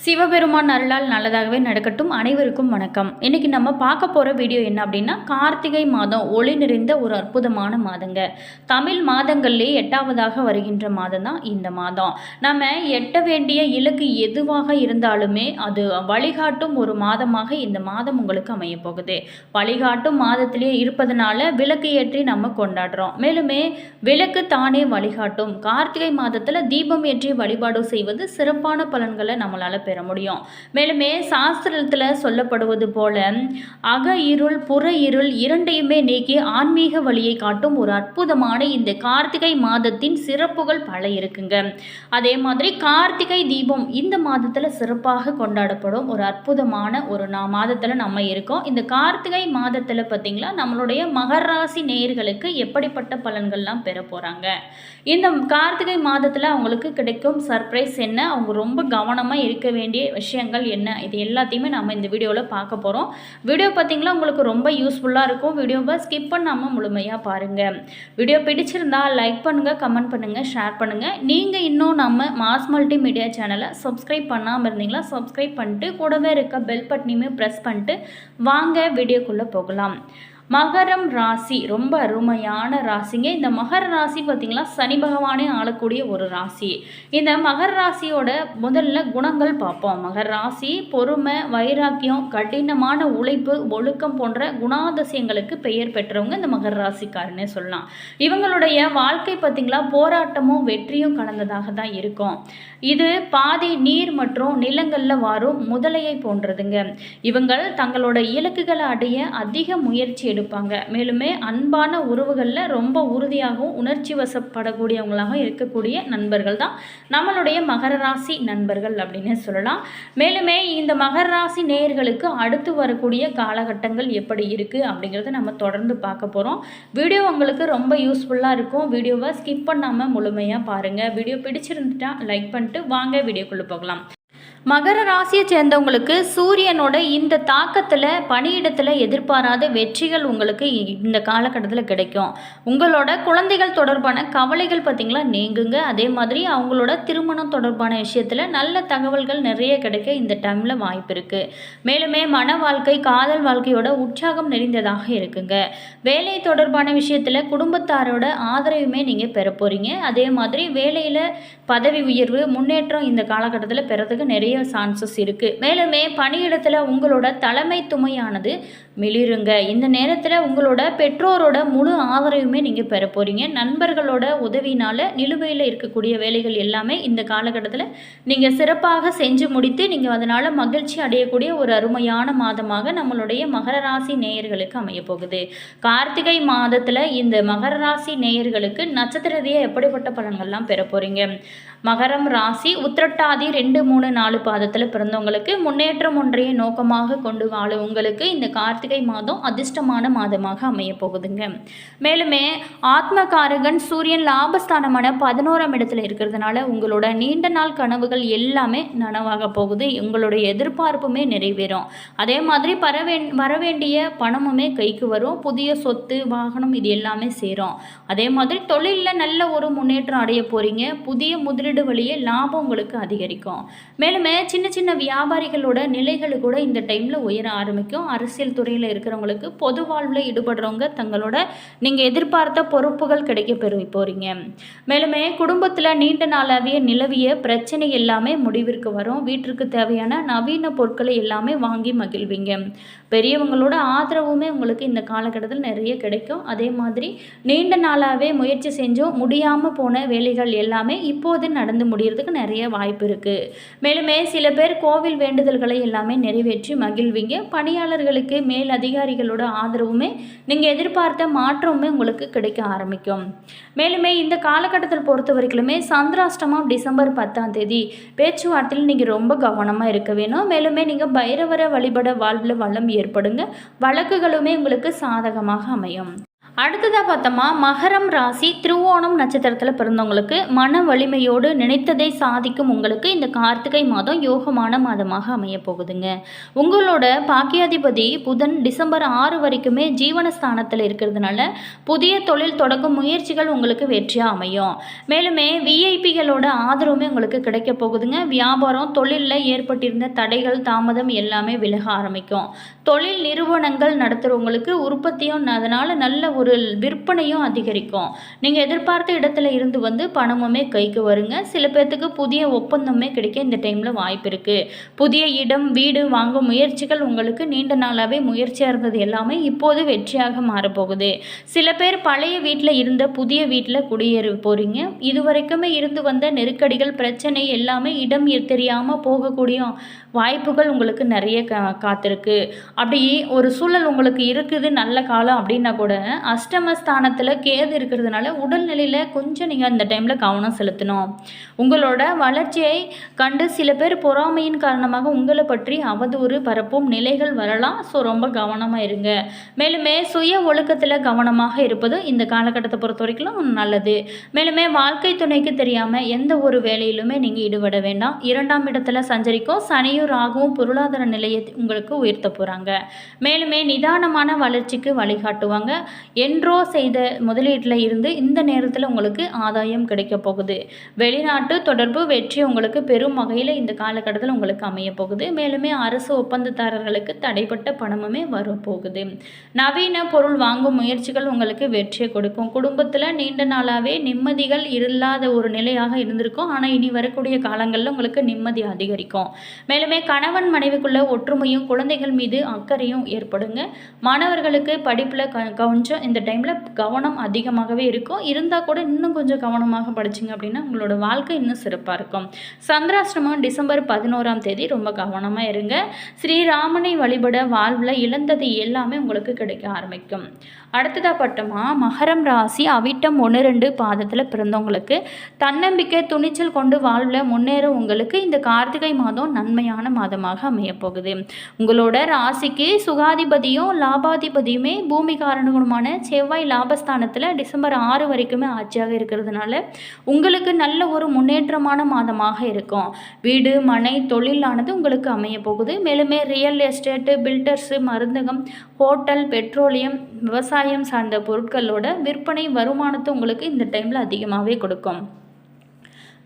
சிவபெருமான் அருளால் நல்லதாகவே நடக்கட்டும். அனைவருக்கும் வணக்கம். இன்னைக்கு நம்ம பார்க்க போகிற வீடியோ என்ன அப்படின்னா, கார்த்திகை மாதம் ஒளி நிறைந்த ஒரு அற்புதமான மாதங்க. தமிழ் மாதங்கள்லேயே 8வதாக வருகின்ற மாதம் தான் இந்த மாதம். நம்ம எட்ட வேண்டிய இலக்கு எதுவாக இருந்தாலுமே அது வழிகாட்டும் ஒரு மாதமாக இந்த மாதம் உங்களுக்கு அமைய போகுது. வழிகாட்டும் மாதத்திலேயே இருப்பதனால விளக்கு ஏற்றி நம்ம கொண்டாடுறோம். மேலுமே விளக்கு தானே வழிகாட்டும். கார்த்திகை மாதத்தில் தீபம் ஏற்றி வழிபாடு செய்வது சிறப்பான பலன்களை நம்மளால் பெற முடியும். மேலுமே சாஸ்திரத்தில் சொல்லப்படுவது போல அக இருள் புற இருள் இரண்டையுமே நீக்கி ஆன்மீக வழியை காட்டும் ஒரு அற்புதமான இந்த கார்த்திகை மாதத்தின் சிறப்புகள் பல இருக்குங்க. அதே மாதிரி கார்த்திகை தீபம் இந்த மாதத்தில் சிறப்பாக கொண்டாடப்படும் ஒரு அற்புதமான ஒரு மாதத்தில் நம்ம இருக்கோம். இந்த கார்த்திகை மாதத்தில் பார்த்தீங்களா, நம்மளுடைய மகர ராசி நேயர்களுக்கு எப்படிப்பட்ட பலன்கள்லாம் பெற போகிறாங்க, இந்த கார்த்திகை மாதத்தில் அவங்களுக்கு கிடைக்கும் சர்ப்ரைஸ் என்ன, அவங்க ரொம்ப கவனமாக இருக்க வேண்டிய விஷயங்கள் என்ன, இது எல்லாத்தையுமே நம்ம இந்த வீடியோவில் பார்க்க போகிறோம். வீடியோ பார்த்தீங்களா உங்களுக்கு ரொம்ப யூஸ்ஃபுல்லாக இருக்கும். வீடியோவை ஸ்கிப் பண்ணாமல் முழுமையாக பாருங்கள். வீடியோ பிடிச்சிருந்தால் லைக் பண்ணுங்கள், கமெண்ட் பண்ணுங்கள், ஷேர் பண்ணுங்கள். நீங்கள் இன்னும் நம்ம மாஸ் மல்டி மீடியா சேனலை சப்ஸ்கிரைப் பண்ணாமல் இருந்தீங்களா, சப்ஸ்கிரைப் பண்ணிட்டு கூடவே இருக்க பெல் பட்டனையுமே ப்ரெஸ் பண்ணிட்டு வாங்க வீடியோக்குள்ளே போகலாம். மகரம் ராசி ரொம்ப அருமையான ராசிங்க. இந்த மகர ராசி பார்த்திங்களா, சனி பகவானே ஆளக்கூடிய ஒரு ராசி. இந்த மகர ராசியோட முதல்ல குணங்கள் பார்ப்போம். மகர ராசி பொறுமை, வைராக்கியம், கடினமான உழைப்பு, ஒழுக்கம் போன்ற குணாதிசயங்களுக்கு பெயர் பெற்றவங்க இந்த மகர ராசிக்காரனே சொல்லலாம். இவங்களுடைய வாழ்க்கை பார்த்திங்களா, போராட்டமும் வெற்றியும் கலந்ததாக தான் இருக்கும். இது பாதி நீர் மற்றும் நிலங்களில் வாரும் முதலையை போன்றதுங்க. இவங்கள் தங்களோட இலக்குகளை அடைய அதிக முயற்சி எடுப்பாங்க. மேலுமே அன்பான உறவுகளில் ரொம்ப உறுதியாகவும் உணர்ச்சி வசப்படக்கூடியவங்களாக இருக்கக்கூடிய நண்பர்கள் தான் நம்மளுடைய மகர ராசி நண்பர்கள் அப்படின்னு சொல்லலாம். மேலுமே இந்த மகர ராசி நேயர்களுக்கு அடுத்து வரக்கூடிய காலகட்டங்கள் எப்படி இருக்குது அப்படிங்கிறத நம்ம தொடர்ந்து பார்க்க போகிறோம். வீடியோ உங்களுக்கு ரொம்ப யூஸ்ஃபுல்லாக இருக்கும். வீடியோவை ஸ்கிப் பண்ணாமல் முழுமையாக பாருங்கள். வீடியோ பிடிச்சிருந்துட்டா லைக் பண்ணிட்டு வாங்க வீடியோக்குள்ளே போகலாம். மகர ராசியை சேர்ந்தவங்களுக்கு சூரியனோட இந்த தாக்கத்தில் பணியிடத்தில் எதிர்பாராத வெற்றிகள் உங்களுக்கு இந்த காலகட்டத்தில் கிடைக்கும். உங்களோட குழந்தைகள் தொடர்பான கவலைகள் பார்த்திங்களா நீங்குங்க. அதே மாதிரி அவங்களோட திருமணம் தொடர்பான விஷயத்தில் நல்ல தகவல்கள் நிறைய கிடைக்க இந்த டைமில் வாய்ப்பு இருக்குது. மேலுமே மன வாழ்க்கை, காதல் வாழ்க்கையோட உற்சாகம் நிறைந்ததாக இருக்குங்க. வேலை தொடர்பான விஷயத்தில் குடும்பத்தாரோட ஆதரவுமே நீங்கள் பெற போகிறீங்க. அதே மாதிரி வேலையில் பதவி உயர்வு, முன்னேற்றம் இந்த காலகட்டத்தில் பெறதுக்கு நிறைய சான்சஸ் இருக்குது. மேலுமே பணியிடத்தில் உங்களோட தலைமைத்துவமானது மிளிருங்க. இந்த நேரத்தில் உங்களோட பெற்றோரோட முழு ஆதரவுமே நீங்கள் பெற போகிறீங்க. நண்பர்களோட உதவினால் நிலுவையில் இருக்கக்கூடிய வேலைகள் எல்லாமே இந்த காலகட்டத்தில் நீங்கள் சிறப்பாக செஞ்சு முடித்து நீங்கள் அதனால் மகிழ்ச்சி அடையக்கூடிய ஒரு அருமையான மாதமாக நம்மளுடைய மகர ராசி நேயர்களுக்கு அமைய போகுது. கார்த்திகை மாதத்தில் இந்த மகர ராசி நேயர்களுக்கு நட்சத்திரத்தையே எப்படிப்பட்ட பலன்கள்லாம் பெற போகிறீங்க. மகரம் ராசி உத்திரட்டாதி 2, 3, 4 பாதத்தில் பிறந்தவங்களுக்கு முன்னேற்றம் ஒன்றைய நோக்கமாக கொண்டு வாழும் உங்களுக்கு இந்த கார்த்திகை மாதம் அதிர்ஷ்டமான மாதமாக அமைய போகுதுங்க. மேலுமே ஆத்மகாரகன் சூரியன் லாபஸ்தானமான 11ஆம் இடத்துல இருக்கிறதுனால உங்களோட நீண்ட நாள் கனவுகள் எல்லாமே நனவாக போகுது. உங்களுடைய எதிர்பார்ப்புமே நிறைவேறும். அதே மாதிரி வரவேண்டிய பணமுமே கைக்கு வரும். புதிய சொத்து, வாகனம் இது எல்லாமே சேரும். அதே மாதிரி தொழிலில் நல்ல ஒரு முன்னேற்றம் அடைய போகிறீங்க. புதிய முதலீடு வழியே லாபம் உங்களுக்கு அதிகரிக்கும். மேலுமே சின்ன சின்ன வியாபாரிகளோட நிலைகள் கூட இந்த டைமில் உயர ஆரம்பிக்கும். அரசியல் துறையில் இருக்கிறவங்களுக்கு பொது வாழ்வில் ஈடுபடுறவங்க தங்களோட நீங்கள் எதிர்பார்த்த பொறுப்புகள் கிடைக்க போகிறீங்க. மேலுமே குடும்பத்தில் நீண்ட நாளாகவே நிலவிய பிரச்சனை எல்லாமே முடிவிற்கு வரும். வீட்டிற்கு தேவையான நவீன பொருட்களை எல்லாமே வாங்கி மகிழ்வீங்க. பெரியவங்களோட ஆதரவுமே உங்களுக்கு இந்த காலகட்டத்தில் நிறைய கிடைக்கும். அதே மாதிரி நீண்ட நாளாகவே முயற்சி செஞ்சும் முடியாமல் போன வேலைகள் எல்லாமே இப்போது நடந்து முடியறதுக்கு நிறைய வாய்ப்பு இருக்குது. மேலுமே சில பேர் கோவில் வேண்டுதல்களை எல்லாமே நிறைவேற்றி மகிழ்வீங்க. பணியாளர்களுக்கு மேல் அதிகாரிகளோட ஆதரவுமே நீங்கள் எதிர்பார்த்த மாற்றமுமே உங்களுக்கு கிடைக்க ஆரம்பிக்கும். மேலுமே இந்த காலகட்டத்தில் பொறுத்த வரைக்குமே சந்திராஷ்டமம் டிசம்பர் 10ஆம் தேதி பேச்சுவார்த்தையில் நீங்கள் ரொம்ப கவனமாக இருக்க வேணும். மேலுமே நீங்கள் பைரவரை வழிபட வாழ்வில் வளம் ஏற்படுங்க. வழக்குகளுமே உங்களுக்கு சாதகமாக அமையும். அடுத்ததாக பார்த்தோமா, மகரம் ராசி திருவோணம் நட்சத்திரத்தில் பிறந்தவங்களுக்கு மன வலிமையோடு நினைத்ததை சாதிக்கும் உங்களுக்கு இந்த கார்த்திகை மாதம் யோகமான மாதமாக அமைய போகுதுங்க. உங்களோட பாக்கியாதிபதி புதன் டிசம்பர் 6 வரைக்குமே ஜீவனஸ்தானத்தில் இருக்கிறதுனால புதிய தொழில் தொடங்கும் முயற்சிகள் உங்களுக்கு வெற்றியாக அமையும். மேலுமே விஐபிகளோட ஆதரவுமே உங்களுக்கு கிடைக்க போகுதுங்க. வியாபாரம் தொழிலில் ஏற்பட்டிருந்த தடைகள் தாமதம் எல்லாமே விலக ஆரம்பிக்கும். தொழில் நிறுவனங்கள் நடத்துகிறவங்களுக்கு உற்பத்தியும் அதனால் நல்ல ஒரு விற்பனையும் அதிகரிக்கும். நீங்கள் எதிர்பார்த்த இடத்துல இருந்து பணமுமே கைக்கு வருங்க. சில பேர்த்துக்கு புதிய ஒப்பந்தமே கிடைக்க இந்த டைமில் வாய்ப்பு இருக்குது. புதிய இடம் வீடு வாங்கும் முயற்சிகள் உங்களுக்கு நீண்ட நாளாகவே முயற்சியாக இருந்தது எல்லாமே இப்போது வெற்றியாக மாறப்போகுது. சில பேர் பழைய வீட்டில் இருந்த புதிய வீட்டில் குடியேற போகிறீங்க. இதுவரைக்குமே இருந்து வந்த நெருக்கடிகள் பிரச்சனை எல்லாமே இடம் தெரியாமல் போகக்கூடிய வாய்ப்புகள் உங்களுக்கு நிறைய காத்திருக்கு. அப்படி ஒரு சூழல் உங்களுக்கு இருக்குது நல்ல காலம் அப்படின்னா கூட அஷ்டமஸ்தானத்தில் கேது இருக்கிறதுனால உடல்நிலையில் கொஞ்சம் நீங்கள் அந்த டைமில் கவனம் செலுத்தணும். உங்களோட வளர்ச்சியை கண்டு சில பேர் பொறாமையின் காரணமாக உங்களை பற்றி அவதூறு பரப்பும் நிலைகள் வரலாம். ஸோ ரொம்ப கவனமாக இருங்க. மேலுமே சுய ஒழுக்கத்தில் கவனமாக இருப்பது இந்த காலகட்டத்தை பொறுத்த வரைக்கும் நல்லது. மேலுமே வாழ்க்கை துணைக்கு தெரியாமல் எந்த ஒரு வேலையிலுமே நீங்கள் ஈடுபட வேண்டாம். 2ஆம் இடத்துல சஞ்சரிக்கும் சனியும் ராகுவும் பொருளாதார நிலையை உங்களுக்கு உயர்த்த போகிறாங்க. மேலுமே நிதானமான வளர்ச்சிக்கு வழிகாட்டுவாங்க. என்றோ செய்த முதலீட்டில் இருந்து இந்த நேரத்தில் உங்களுக்கு ஆதாயம் கிடைக்க போகுது. வெளிநாட்டு தொடர்பு வெற்றி உங்களுக்கு பெரும் வகையில் இந்த காலகட்டத்தில் உங்களுக்கு அமைய போகுது. மேலுமே அரசு ஒப்பந்ததாரர்களுக்கு தடைப்பட்ட பணமுமே வரப்போகுது. நவீன பொருள் வாங்கும் முயற்சிகள் உங்களுக்கு வெற்றியை கொடுக்கும். குடும்பத்தில் நீண்ட நாளாகவே நிம்மதிகள் இல்லாத ஒரு நிலையாக இருந்திருக்கும். ஆனால் இனி வரக்கூடிய காலங்களில் உங்களுக்கு நிம்மதி அதிகரிக்கும். மேலுமே கணவன் மனைவிக்குள்ள ஒற்றுமையும் குழந்தைகள் மீது அக்கறையும் ஏற்படுங்க. மாணவர்களுக்கு படிப்பில் கொஞ்சம் இந்த டைமில் கவனம் அதிகமாகவே இருக்கும். இருந்தால் கூட இன்னும் கொஞ்சம் கவனமாக படிச்சிங்க அப்படின்னா உங்களோட வாழ்க்கை இன்னும் சிறப்பாக இருக்கும். சந்திராஷ்டமம் டிசம்பர் 11ஆம் தேதி ரொம்ப கவனமாக இருங்க. ஸ்ரீராமனை வழிபட வாழ்வில் இழந்தது எல்லாமே உங்களுக்கு கிடைக்க ஆரம்பிக்கும். அடுத்ததாக பட்டமா மகரம் ராசி அவிட்டம் 1-2 பாதத்தில் பிறந்தவங்களுக்கு தன்னம்பிக்கை துணிச்சல் கொண்டு வாழ்வில் முன்னேற உங்களுக்கு இந்த கார்த்திகை மாதம் நன்மையான மாதமாக அமையப்போகுது. உங்களோட ராசிக்கு சுகாதிபதியும் லாபாதிபதியுமே பூமிகாரனுமான செவ்வாய் லாபஸ்தானத்தில் டிசம்பர் 6 வரைக்குமே ஆட்சியாக இருக்கிறதுனால உங்களுக்கு நல்ல ஒரு முன்னேற்றமான மாதமாக இருக்கும். வீடு மனை தொழிலானது உங்களுக்கு அமைய போகுது. மேலுமே ரியல் எஸ்டேட்டு பில்டர்ஸு மருந்தகம் ஹோட்டல் பெட்ரோலியம் விவசாயம் சார்ந்த பொருட்களோட விற்பனை வருமானத்தை உங்களுக்கு இந்த டைமில் அதிகமாகவே கொடுக்கும்.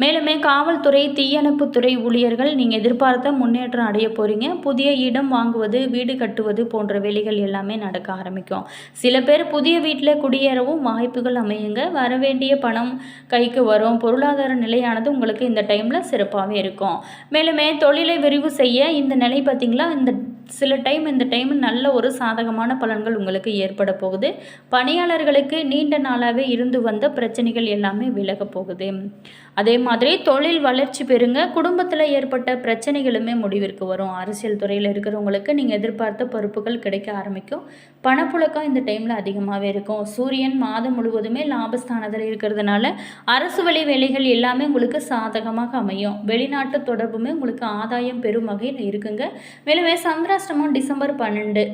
மேலுமே காவல்துறை தீயணைப்புத்துறை ஊழியர்கள் நீங்கள் எதிர்பார்த்த முன்னேற்றம் அடைய போகிறீங்க. புதிய இடம் வாங்குவது வீடு கட்டுவது போன்ற வேலைகள் எல்லாமே நடக்க ஆரம்பிக்கும். சில பேர் புதிய வீட்டில் குடியேறவும் வாய்ப்புகள் அமையுங்க. வரவேண்டிய பணம் கைக்கு வரும். பொருளாதார நிலையானது உங்களுக்கு இந்த டைமில் சிறப்பாகவே இருக்கும். மேலுமே தொழிலை விரிவு செய்ய இந்த நிலை பார்த்திங்களா இந்த டைம் நல்ல ஒரு சாதகமான பலன்கள் உங்களுக்கு ஏற்பட போகுது. பணியாளர்களுக்கு நீண்ட நாளாகவே இருந்து வந்த பிரச்சனைகள் எல்லாமே விலக போகுது. அதே மாதிரி தொழில் வளர்ச்சி பெறுங்க. குடும்பத்தில் ஏற்பட்ட பிரச்சனைகளுமே முடிவிற்கு வரும். அரசியல் துறையில் இருக்கிறவங்களுக்கு நீங்கள் எதிர்பார்த்த பொறுப்புகள் கிடைக்க ஆரம்பிக்கும். பணப்புழக்கம் இந்த டைமில் அதிகமாகவே இருக்கும். சூரியன் மாதம் முழுவதுமே லாபஸ்தானத்தில் இருக்கிறதுனால அரசு வழி வேலைகள் எல்லாமே உங்களுக்கு சாதகமாக அமையும். வெளிநாட்டு தொடர்புமே உங்களுக்கு ஆதாயம் பெறும் வகையில் இருக்குங்க. மேலுமே சந்திராஷ்டமம் டிசம்பர் 12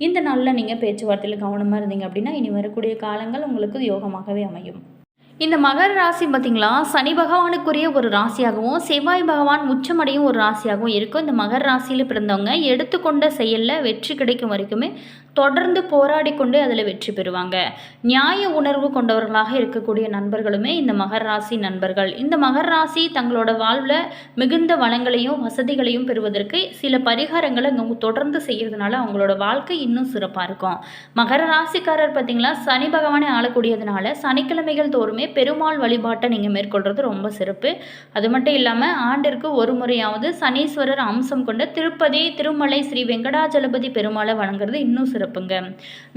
இந்த நாளில் நீங்கள் பேச்சுவார்த்தையில் கவனமாக இருந்தீங்க அப்படின்னா இனி வரக்கூடிய காலங்கள் உங்களுக்கு யோகமாகவே அமையும். இந்த மகர ராசி பார்த்திங்களா சனி பகவானுக்குரிய ஒரு ராசியாகவும் செவ்வாய் பகவான் உச்சமடையும் ஒரு ராசியாகவும் இருக்கும். இந்த மகர ராசியில் பிறந்தவங்க எடுத்துக்கொண்ட செயலில் வெற்றி கிடைக்கும் வரைக்குமே தொடர்ந்து போராடி கொண்டு அதில் வெற்றி பெறுவாங்க. நியாய உணர்வு கொண்டவர்களாக இருக்கக்கூடிய நண்பர்களுமே இந்த மகர ராசி நண்பர்கள். இந்த மகர ராசி தங்களோட வாழ்வில் மிகுந்த வளங்களையும் வசதிகளையும் பெறுவதற்கு சில பரிகாரங்களை அவங்க தொடர்ந்து செய்கிறதுனால அவங்களோட வாழ்க்கை இன்னும் சிறப்பாக இருக்கும். மகர ராசிக்காரர் பார்த்திங்களா சனி பகவானை ஆளக்கூடியதுனால சனிக்கிழமைகள் தோறுமே பெருமாள் வழிபாட்டை நீங்கள் மேற்கொள்கிறது ரொம்ப சிறப்பு. அது மட்டும் இல்லாமல் ஆண்டிற்கு ஒரு முறையாவது சனீஸ்வரர் அம்சம் கொண்ட திருப்பதி திருமலை ஸ்ரீ வெங்கடாஜலபதி பெருமாளை வணங்குறது இன்னும் சிறப்புங்க.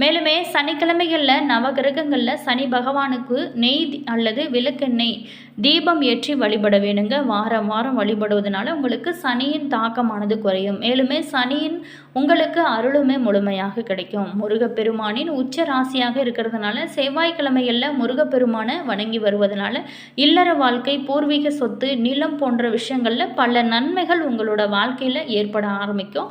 மேலுமே சனிக்கிழமைகளில் நவகிரகங்களில் சனி பகவானுக்கு நெய் அல்லது விளக்கெண்ணெய் தீபம் ஏற்றி வழிபட வேணுங்க. வாரம் வாரம் வழிபடுவதனால உங்களுக்கு சனியின் தாக்கமானது குறையும். மேலுமே சனியின் உங்களுக்கு அருளுமே முழுமையாக கிடைக்கும். முருகப்பெருமானின் உச்ச ராசியாக இருக்கிறதுனால செவ்வாய்க்கிழமைகளில் முருகப்பெருமானை வணங்கி வருவதனால இல்லற வாழ்க்கை பூர்வீக சொத்து நிலம் போன்ற விஷயங்களில் பல நன்மைகள் உங்களோட வாழ்க்கையில் ஏற்பட ஆரம்பிக்கும்.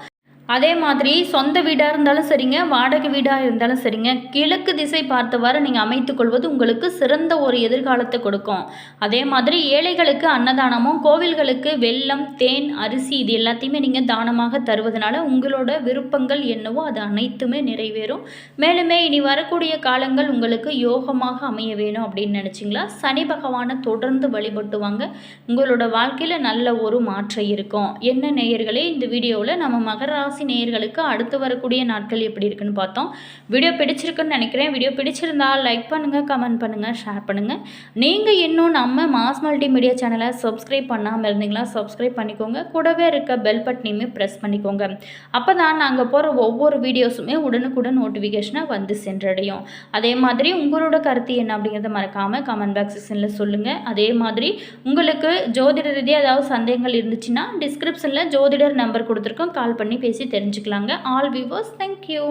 அதே மாதிரி சொந்த வீடாக இருந்தாலும் சரிங்க, வாடகை வீடாக இருந்தாலும் சரிங்க, கிழக்கு திசை பார்த்தவாறு நீங்கள் அமைத்துக்கொள்வது உங்களுக்கு சிறந்த ஒரு எதிர்காலத்தை கொடுக்கும். அதே மாதிரி ஏழைகளுக்கு அன்னதானமும், கோவில்களுக்கு வெல்லம், தேன், அரிசி இது எல்லாத்தையுமே நீங்கள் தானமாக தருவதனால உங்களோட விருப்பங்கள் என்னவோ அது அனைத்துமே நிறைவேறும். மேலுமே இனி வரக்கூடிய காலங்கள் உங்களுக்கு யோகமாக அமைய வேணும் அப்படின்னு நினச்சிங்களா, சனி பகவானை தொடர்ந்து வழிபட்டு வாங்க. உங்களோட வாழ்க்கையில் நல்ல ஒரு மாற்றம் இருக்கும். என்ன நேயர்களே, இந்த வீடியோவில் நம்ம மகர ராசி நேயர்களுக்கு அடுத்து வரக்கூடிய நாட்கள் எப்படி இருக்குன்னு பார்த்தோம். வீடியோ பிடிச்சிருக்குன்னு நினைக்கிறேன். வீடியோ பிடிச்சிருந்தால் லைக் பண்ணுங்கள், கமெண்ட் பண்ணுங்கள், ஷேர் பண்ணுங்கள். நீங்கள் இன்னும் நம்ம மாஸ் மல்டிமீடியா சேனலை சப்ஸ்கிரைப் பண்ணாமல் இருந்தீங்களா, சப்ஸ்கிரைப் பண்ணிக்கோங்க. கூடவே இருக்க பெல் பட்டனையுமே ப்ரெஸ் பண்ணிக்கோங்க. அப்போ தான் நாங்கள் போகிற ஒவ்வொரு வீடியோஸுமே உடனுக்குடன் நோட்டிஃபிகேஷனாக வந்து சென்றடையும். அதே மாதிரி உங்களோட கருத்து என்ன அப்படிங்கிறத மறக்காமல் கமெண்ட் பாக்ஸ் செக்ஷனில் சொல்லுங்கள். அதே மாதிரி உங்களுக்கு ஜோதிட ரீதியாக ஏதாவது சந்தேகங்கள் இருந்துச்சுன்னா டிஸ்கிரிப்ஷனில் ஜோதிடர் நம்பர் கொடுத்துருக்கோம், கால் பண்ணி பேசி தெரிஞ்சுக்கலாங்க. All viewers, thank you.